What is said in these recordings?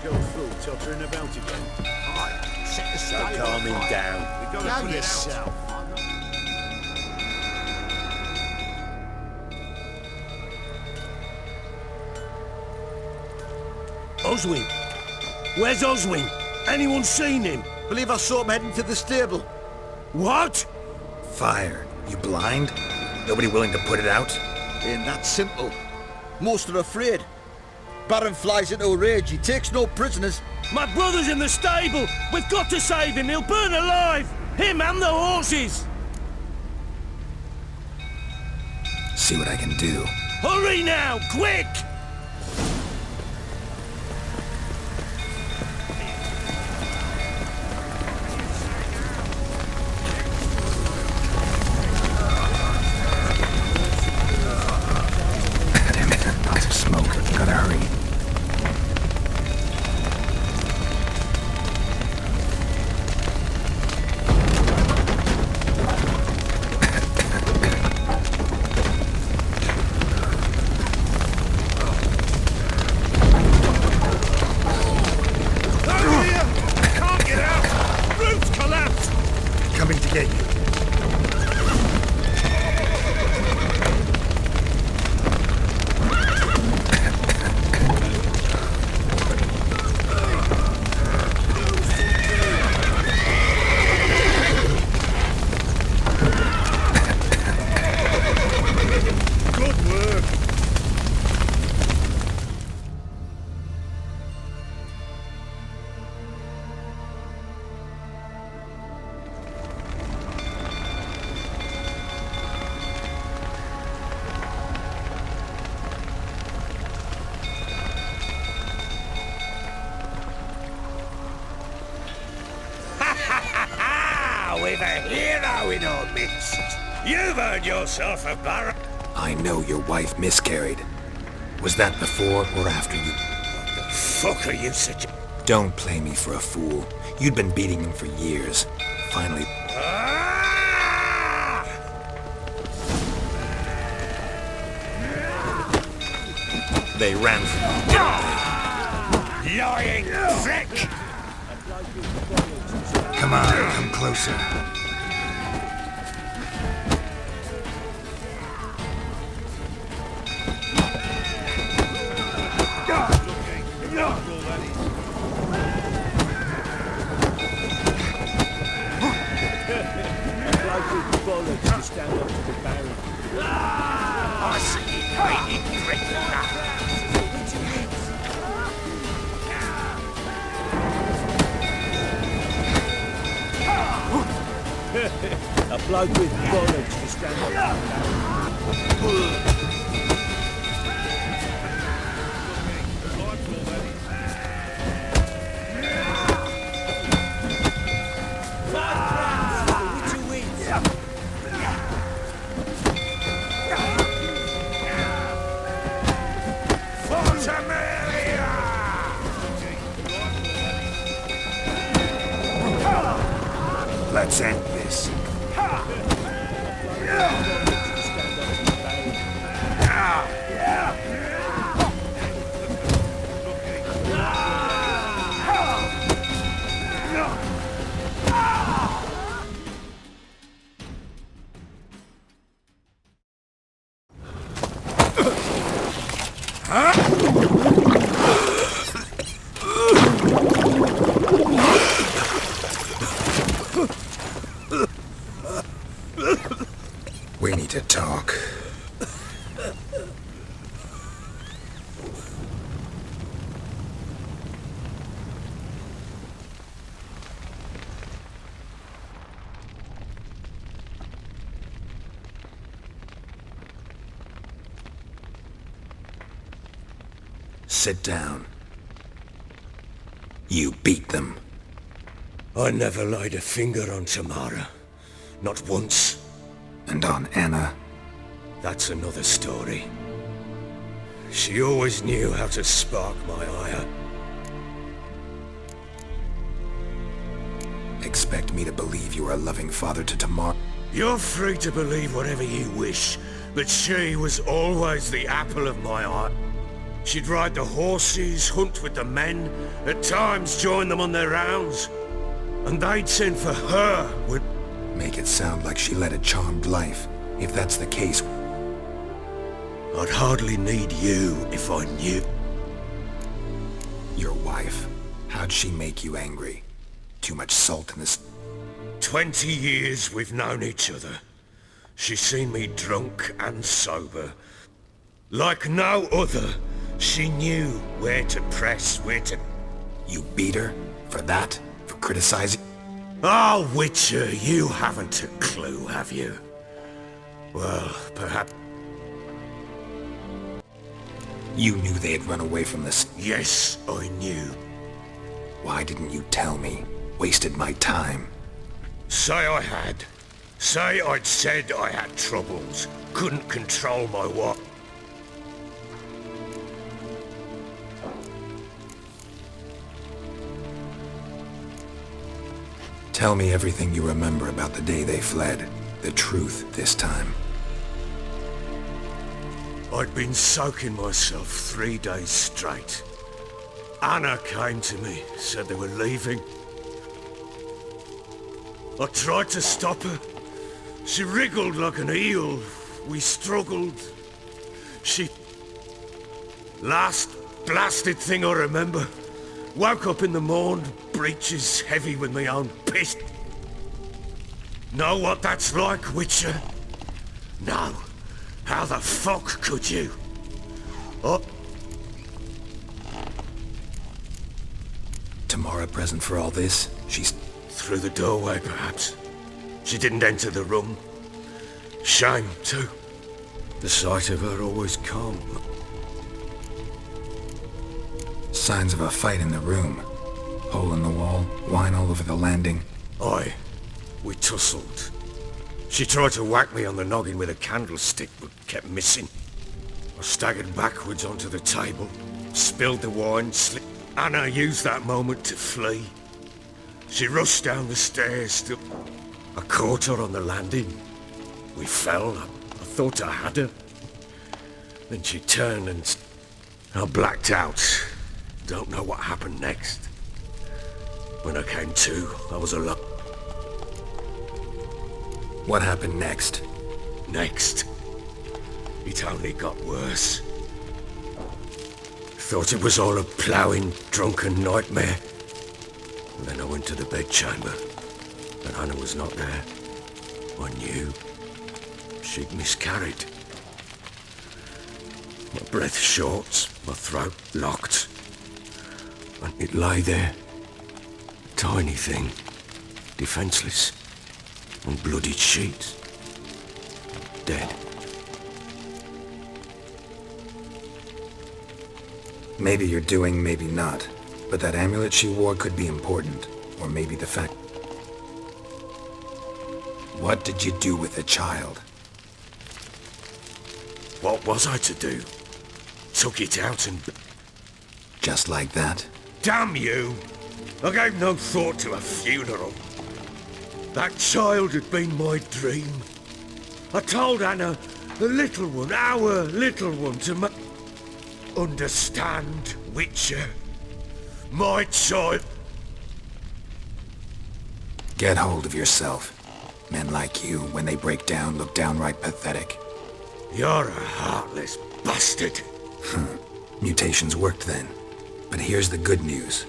go full tottering about again. Alright, set the stage. Calm him down. We gotta put it out. Oswin? Where's Oswin? Anyone seen him? Believe I saw him heading to the stable. What? Fire. You blind? Nobody willing to put it out? Ain't that simple. Most are afraid. Baron flies into a rage. He takes no prisoners. My brother's in the stable! We've got to save him! He'll burn alive! Him and the horses! See what I can do. Hurry now! Quick! Lots of smoke. Gotta hurry. Can't get out! Roof's collapsed! Coming to get you. We've a hero in our midst. You've earned yourself a baron. I know your wife miscarried. Was that before or after you? What the fuck are you such a... Don't play me for a fool. You'd been beating him for years. Finally... Ah! They ran from you, didn't they? Lying prick! Come on, come closer. Bollocks to stand up to the Baron. I see you greedy prick! A bloke with bollocks to stand up to the Baron. Let's end this. We need to talk. Sit down. You beat them. I never laid a finger on Tamara. Not once. And on Anna. That's another story. She always knew how to spark my ire. Expect me to believe you are a loving father to Tamara? You're free to believe whatever you wish, but she was always the apple of my eye. She'd ride the horses, hunt with the men, at times join them on their rounds. And they'd send for her when... Make it sound like she led a charmed life. If that's the case... I'd hardly need you if I knew. Your wife. How'd she make you angry? Too much salt in this... 20 years we've known each other. She's seen me drunk and sober. Like no other, she knew where to press, where to... You beat her? For that? For criticizing? Oh, Witcher, you haven't a clue, have you? Well, perhaps... You knew they had run away from this. Yes, I knew. Why didn't you tell me? Wasted my time. Say I had. Say I'd said I had troubles. Couldn't control my what. Tell me everything you remember about the day they fled. The truth this time. I'd been soaking myself 3 days straight. Anna came to me, said they were leaving. I tried to stop her. She wriggled like an eel. We struggled. She... Last blasted thing I remember. Woke up in the morn, breeches heavy with my own piss. Know what that's like, Witcher? No. How the fuck could you? Oh. Tamara present for all this? She's... Through the doorway, perhaps. She didn't enter the room. Shame, too. The sight of her always calmed me. Signs of a fight in the room. Hole in the wall, wine all over the landing. Aye. We tussled. She tried to whack me on the noggin with a candlestick, but kept missing. I staggered backwards onto the table, spilled the wine, slipped. Anna used that moment to flee. She rushed down the stairs. I caught her on the landing. We fell. I thought I had her. Then she turned and... I blacked out. Don't know what happened next. When I came to, I was alone. What happened next? Next? It only got worse. Thought it was all a ploughing, drunken nightmare. And then I went to the bedchamber, and Anna was not there. I knew. She'd miscarried. My breath short, my throat locked. And it lay there. A tiny thing. Defenseless. On bloodied sheets. Dead. Maybe you're doing, maybe not. But that amulet she wore could be important. Or maybe the fact... What did you do with the child? What was I to do? Took it out and... Just like that? Damn you! I gave no thought to a funeral. That child had been my dream. I told Anna, the little one, our little one, to understand, Witcher. My child... Get hold of yourself. Men like you, when they break down, look downright pathetic. You're a heartless bastard. Mutations worked then. But here's the good news.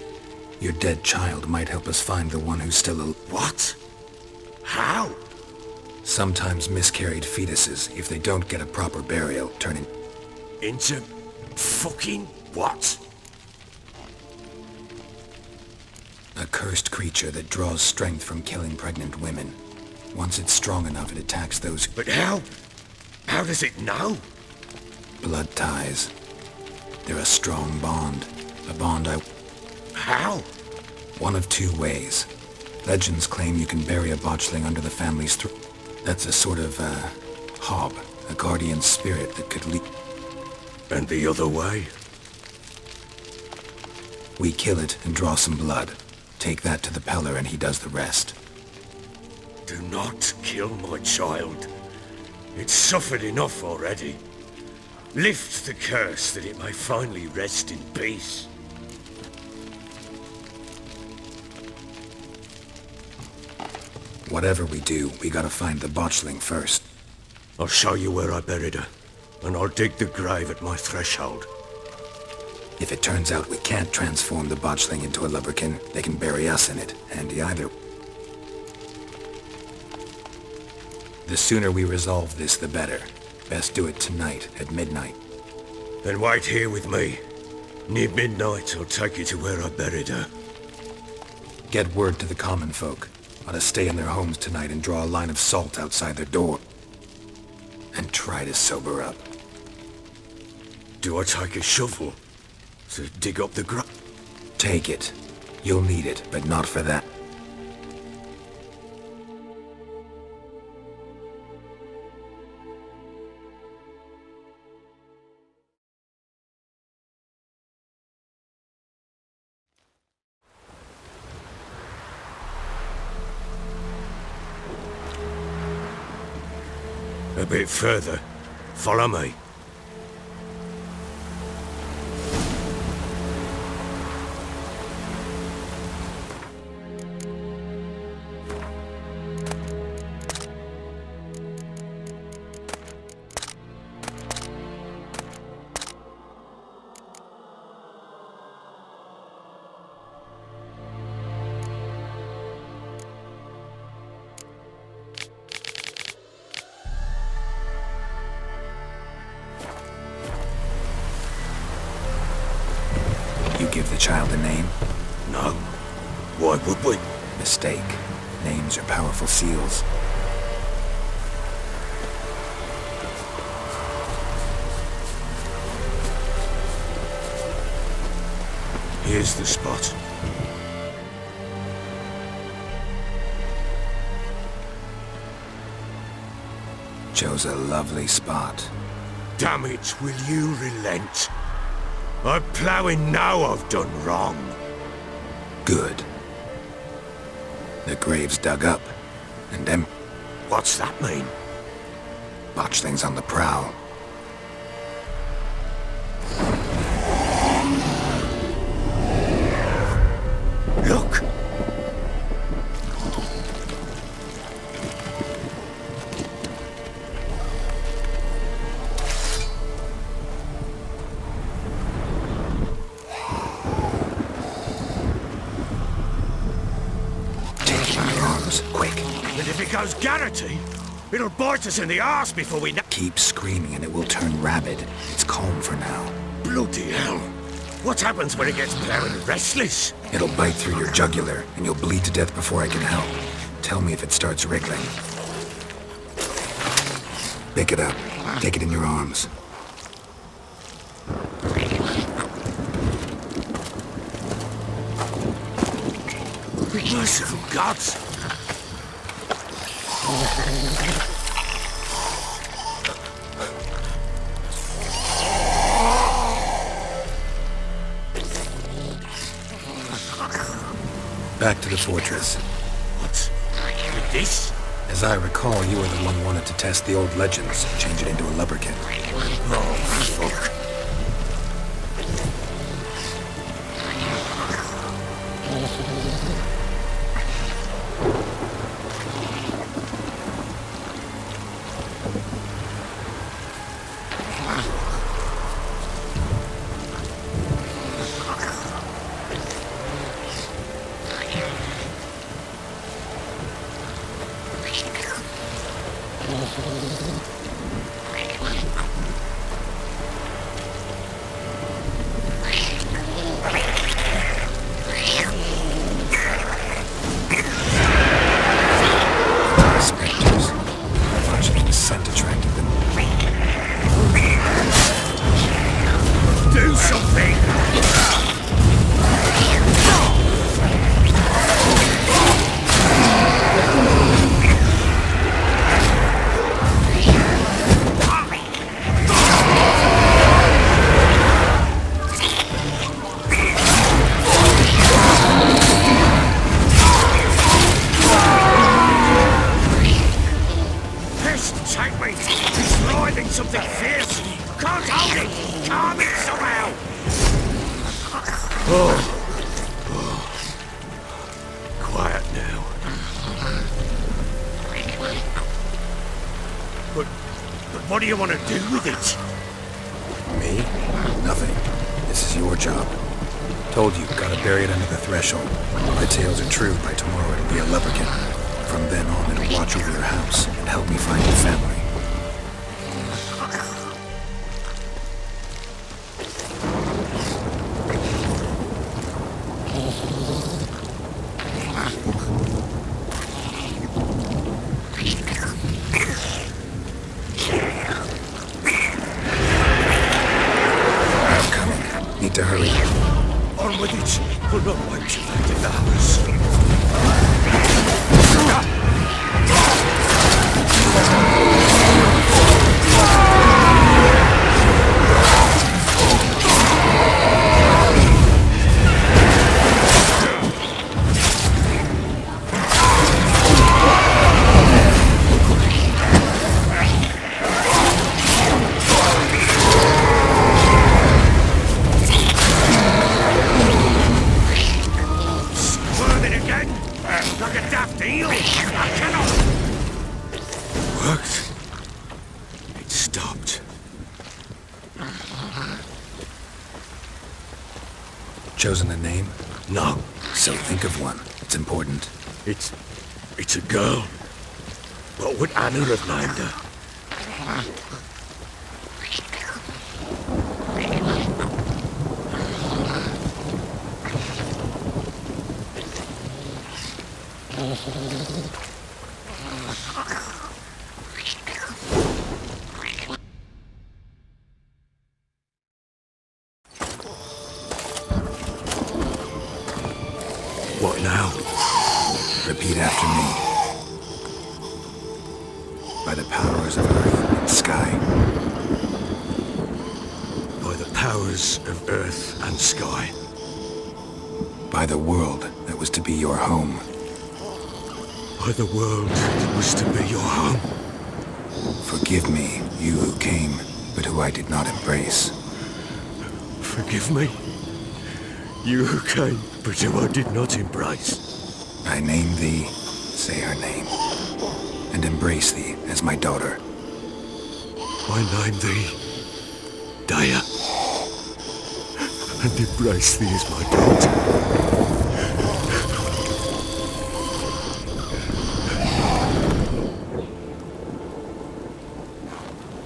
Your dead child might help us find the one who's still alive. What? How? Sometimes miscarried fetuses, if they don't get a proper burial, turn into fucking what? A cursed creature that draws strength from killing pregnant women. Once it's strong enough, it attacks those... But how? How does it know? Blood ties. They're a strong bond. A bond How? One of two ways. Legends claim you can bury a botchling under the family's throat. That's a sort of, hob. A guardian spirit that could lead... And the other way? We kill it and draw some blood. Take that to the Peller and he does the rest. Do not kill my child. It's suffered enough already. Lift the curse that it may finally rest in peace. Whatever we do, we gotta find the botchling first. I'll show you where I buried her, and I'll dig the grave at my threshold. If it turns out we can't transform the botchling into a lubberkin, they can bury us in it, handy either. The sooner we resolve this, the better. Best do it tonight, at midnight. Then wait here with me. Near midnight, I'll take you to where I buried her. Get word to the common folk. Ought to stay in their homes tonight and draw a line of salt outside their door. And try to sober up. Do I take a shovel to dig up the Take it. You'll need it, but not for that. A bit further. Follow me. Give the child a name? No. Why would we? Mistake. Names are powerful seals. Here's the spot. Chose a lovely spot. Damn it, will you relent? I'm ploughing now I've done wrong. Good. The grave's dug up, and them What's that mean? botchlings on the prowl. Look! Quick. And if it goes garrety, it'll bite us in the arse before we know. Keep screaming and it will turn rabid. It's calm for now. Bloody hell! What happens when it gets ploughing restless? It'll bite through your jugular, and you'll bleed to death before I can help. Tell me if it starts wriggling. Pick it up. Take it in your arms. Merciful gods! Back to the fortress. What? With this? As I recall, you were the one who wanted to test the old legends, change it into a lubberkin. Oh, fuck. Spectres. Botchling's scent attracted them. Do something! Quiet now. But what do you want to do with it? Me? Nothing. This is your job. Told you, gotta bury it under the threshold. If the tales are true, by tomorrow it'll be a leprechaun. From then on, it'll watch over your house and help me find your family. I'm coming. Need to hurry. On with it. We'll not wait till they get the house. Squirming again? Like a daft eel? I cannot! Worked. It stopped. Chosen a name? No, So think of one. It's important. it's a girl. What would Anu have named her? What now? Repeat after me. By the powers of earth and sky. By the powers of earth and sky. By the world that was to be your home. By the world that was to be your home. Forgive me, you who came, but who I did not embrace. Forgive me. You who came, but who I did not embrace. I name thee, say her name, and embrace thee as my daughter. I name thee Dea, and embrace thee as my daughter.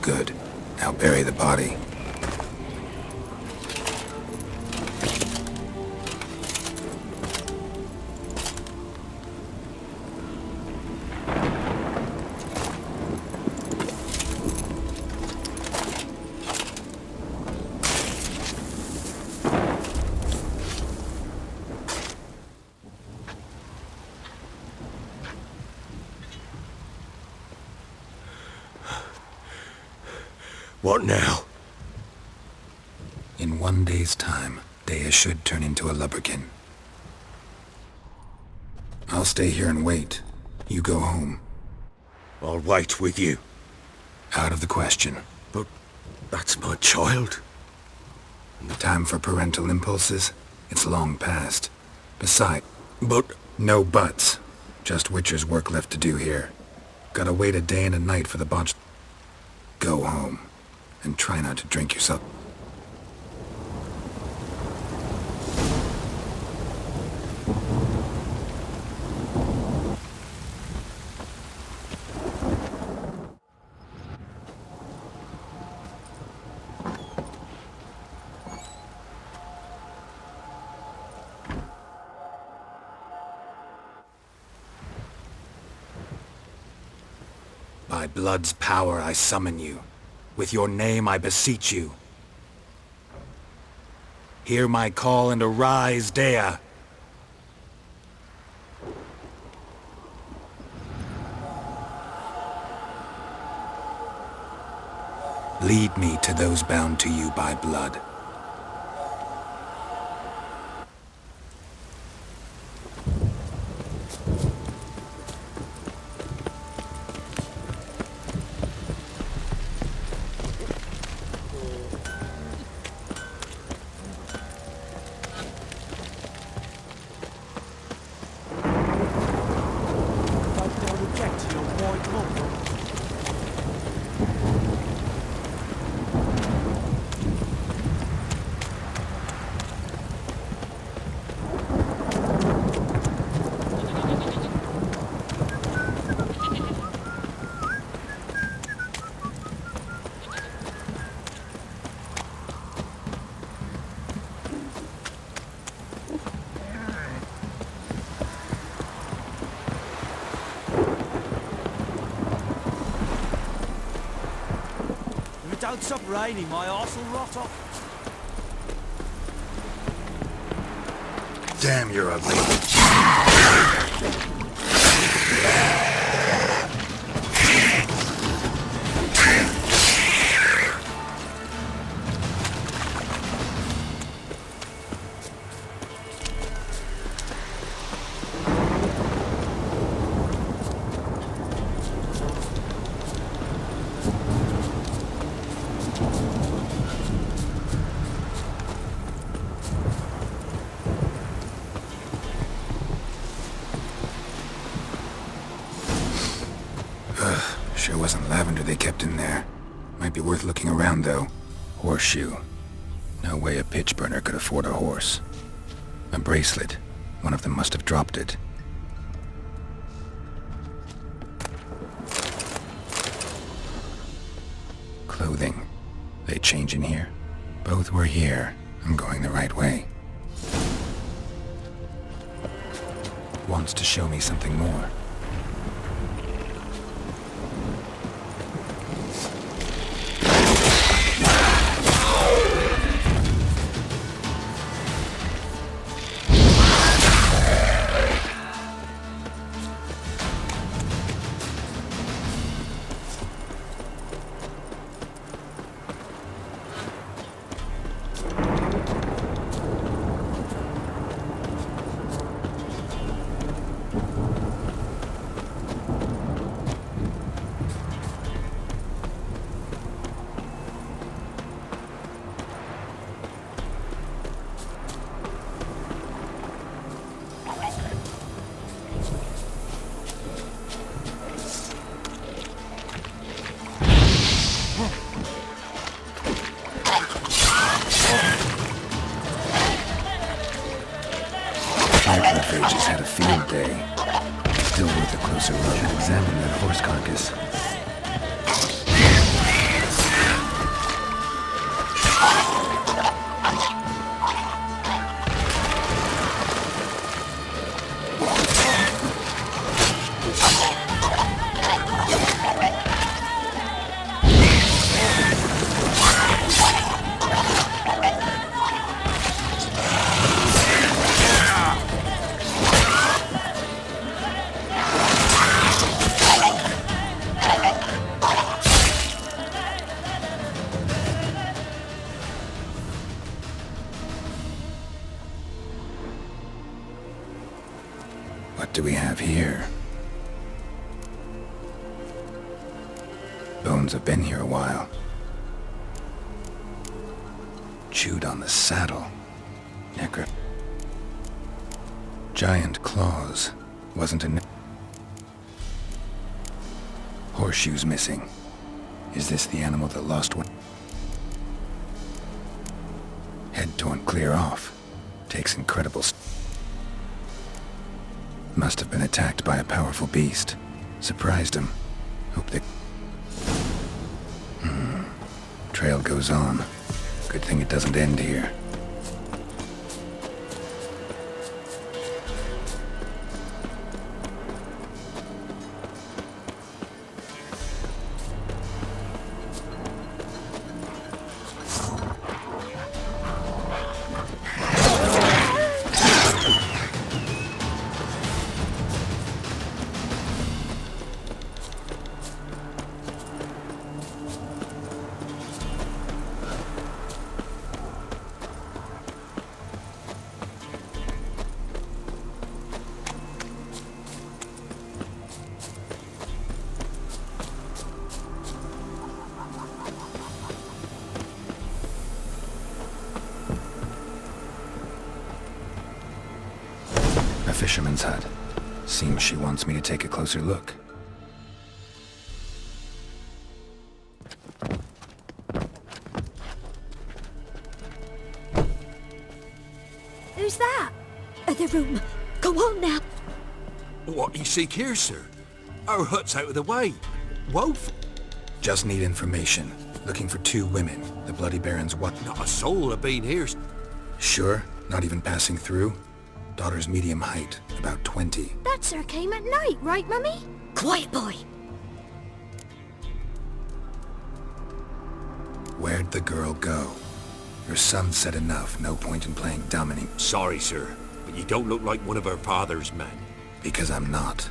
Good. Now bury the body. What now? In 1 day's time, Dea should turn into a leprechaun. I'll stay here and wait. You go home. I'll wait with you. Out of the question. But that's my child. Time for parental impulses? It's long past. Besides, But no buts. Just Witcher's work left to do here. Gotta wait a day and a night for the bunch. Go home. And try not to drink yourself. By blood's power I summon you. With your name I beseech you. Hear my call and arise, Dea. Lead me to those bound to you by blood. Don't stop raining, my arse will rot off. Damn, you're ugly. Sure wasn't lavender they kept in there. Might be worth looking around, though. Horseshoe. No way a pitch burner could afford a horse. A bracelet. One of them must have dropped it. Clothing. They change in here? Both were here. I'm going the right way. Wants to show me something more. Just had a field day. Still worth a closer look. Should examine that horse carcass. What do we have here? Bones have been here a while. Chewed on the saddle. Necro. Giant claws. Wasn't a... Horseshoes missing. Is this the animal that lost one? Head torn clear off. Takes incredible... Must have been attacked by a powerful beast. Surprised him. Hope they... Trail goes on. Good thing it doesn't end here. Fisherman's hut. Seems she wants me to take a closer look. Who's that? The room. Go on now. What you seek here, sir? Our hut's out of the way. Wolf? Just need information. Looking for 2 women. The Bloody Baron's what? Not a soul have been here. Sure? Not even passing through? Daughter's medium height, about 20. That sir came at night, right, Mummy? Quiet, boy. Where'd the girl go? Your son said enough. No point in playing dumb anymore. Sorry, sir, but you don't look like one of her father's men. Because I'm not.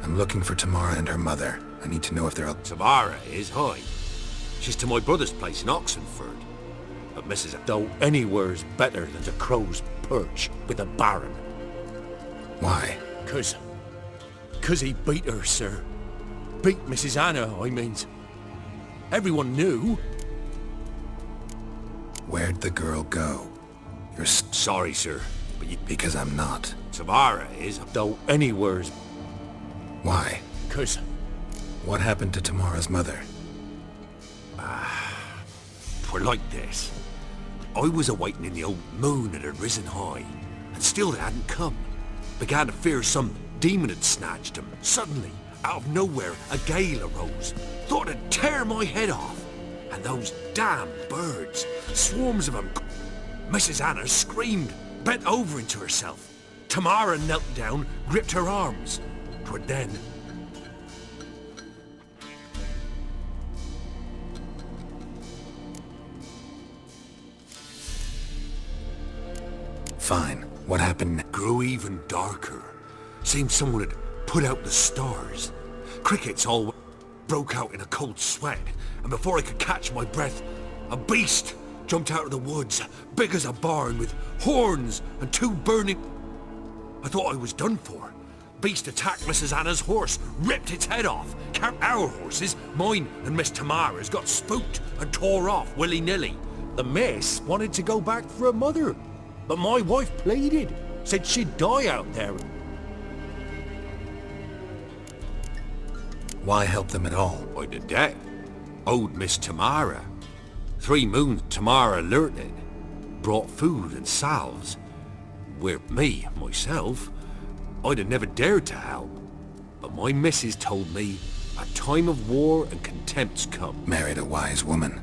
I'm looking for Tamara and her mother. I need to know if they're... Tamara is, hi. She's to my brother's place in Oxenford. But Mrs. Though anywhere's better than the Crow's Perch with a baron. Why? Cause he beat her, sir. Beat Mrs. Anna, I means. Everyone knew. Where'd the girl go? You're... Sorry, sir, but you... Because I'm not. Tamara is, though anywhere's... Why? Cause... What happened to Tamara's mother? Twere like this. I was awaiting in the old moon that had risen high, and still it hadn't come. Began to fear some demon had snatched him. Suddenly, out of nowhere, a gale arose. Thought it'd tear my head off. And those damn birds, swarms of them. Mrs. Anna screamed, bent over into herself. Tamara knelt down, gripped her arms. 'Twere then... Fine. What happened? Grew even darker. Seemed someone had put out the stars. Crickets all broke out in a cold sweat, and before I could catch my breath, a beast jumped out of the woods, big as a barn, with horns and two burning... I thought I was done for. Beast attacked Mrs. Anna's horse, ripped its head off. Our horses, mine and Miss Tamara's, got spooked and tore off willy-nilly. The miss wanted to go back for her mother. But my wife pleaded. Said she'd die out there. Why help them at all? By the debt. Owed Miss Tamara. 3 moons Tamara alerted. Brought food and salves. Where me, myself, I'd have never dared to help. But my missus told me a time of war and contempt's come. Married a wise woman.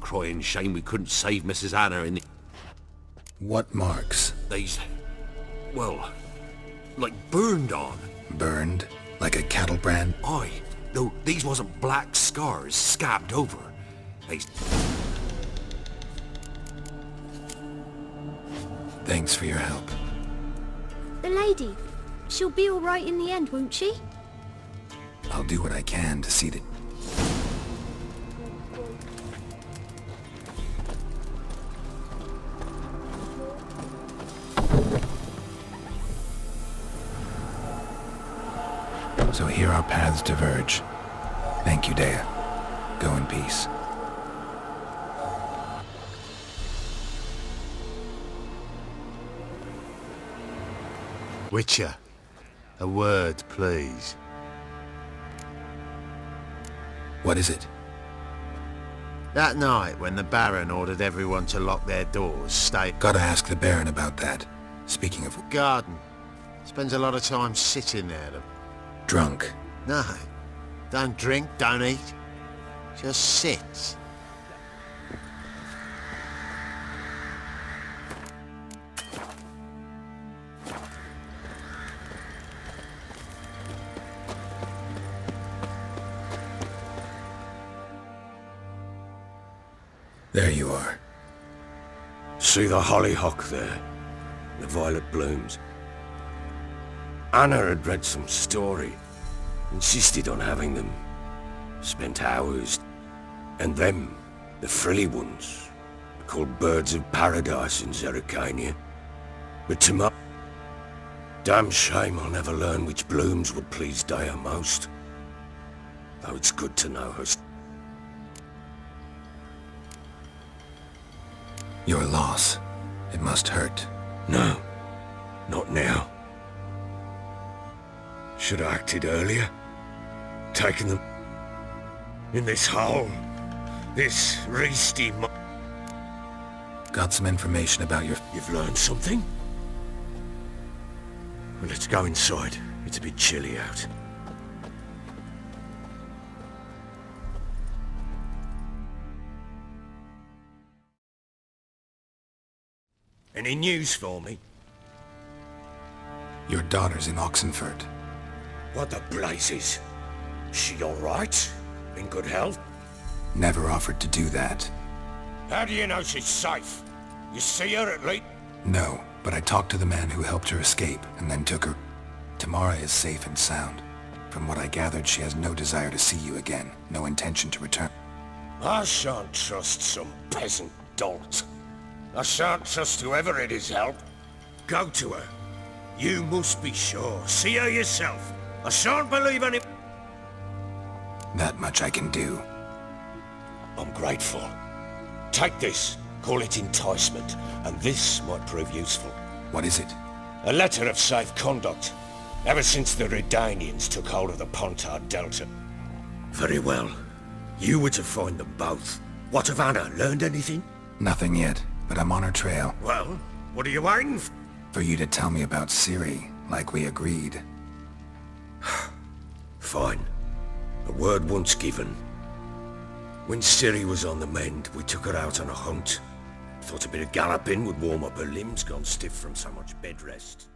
Crying shame we couldn't save Mrs. Anna in the... What marks? These... well, like burned on. Burned? Like a cattle brand? Aye, though these wasn't black scars scabbed over. These... Thanks for your help. The lady. She'll be all right in the end, won't she? I'll do what I can to see that... So here our paths diverge. Thank you, Dea. Go in peace. Witcher, a word, please. What is it? That night when the Baron ordered everyone to lock their doors, stay... Gotta ask the Baron about that. Speaking of... Garden. Spends a lot of time sitting there. Drunk. No. Don't drink, don't eat. Just sits. There you are. See the hollyhock there? The violet blooms. Anna had read some story. Insisted on having them. Spent hours. And them, the frilly ones, are called birds of paradise in Zerrikania. But tomorrow... Damn shame I'll never learn which blooms would please Dea most. Though it's good to know her... Your loss. It must hurt. No. Not now. Should have acted earlier. Taken them... in this hole. This reesty Got some information about your... You've learned something? Well, let's go inside. It's a bit chilly out. Any news for me? Your daughter's in Oxenford. What the blazes? She all right? In good health? Never offered to do that. How do you know she's safe? You see her at least? No, but I talked to the man who helped her escape and then took her. Tamara is safe and sound. From what I gathered, she has no desire to see you again, no intention to return. I shan't trust some peasant dolt. I shan't trust whoever it is help. Go to her. You must be sure. See her yourself. I shan't believe any... That much I can do. I'm grateful. Take this. Call it enticement, and this might prove useful. What is it? A letter of safe conduct. Ever since the Redanians took hold of the Pontard Delta. Very well. You were to find them both. What of Anna? Learned anything? Nothing yet, but I'm on her trail. Well, what are you waiting for? For you to tell me about Ciri, like we agreed. Fine. A word once given. When Ciri was on the mend, we took her out on a hunt. Thought a bit of galloping would warm up her limbs, gone stiff from so much bed rest.